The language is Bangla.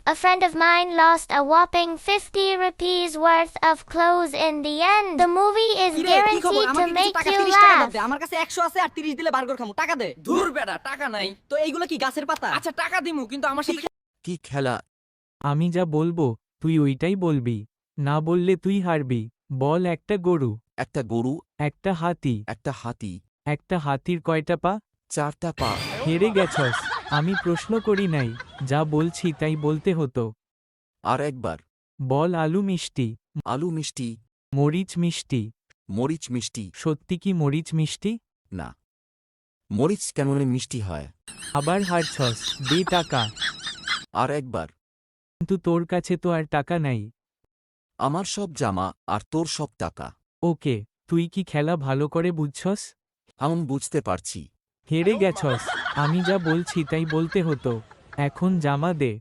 A friend of mine lost a whopping 50 rupees worth of clothes in the end. The movie is guaranteed to make you laugh. আমার কাছে 100 আছে আর 30 দিলে বার্গার খামু, টাকা দে। ধুর বেটা, টাকা নাই। তো এইগুলো কি গাছের পাতা? আচ্ছা টাকা দিমু, কিন্তু আমার সাথে কি খেলা? আমি যা বলবো তুই ওইটাই বলবি, না বললে তুই হারবি। বল, একটা গরু, একটা গরু, একটা হাতি, একটা হাতি, একটা হাতির কয়টা পা? 4টা পা। হেরে গেছস, আমি প্রশ্ন করি নাই, যা বলছি তাই বলতে হতো। আর একবার বল, আলু মিষ্টি, আলু মিষ্টি, মরিচ মিষ্টি। মরিচ মিষ্টি। সত্যি কি মরিচ মিষ্টি? না, মরিচ কেমন মিষ্টি হয়? আবার হারছস, দে টাকা। আর একবার। কিন্তু তোর কাছে তো আর টাকা নাই। আমার সব জামা আর তোর সব টাকা। ওকে, তুই কি খেলা ভালো করে বুঝছস? আমি বুঝতে পারছি। হেরে গেছস, আমি যা বলছি তাই বলতে হতো। এখন জামা দে।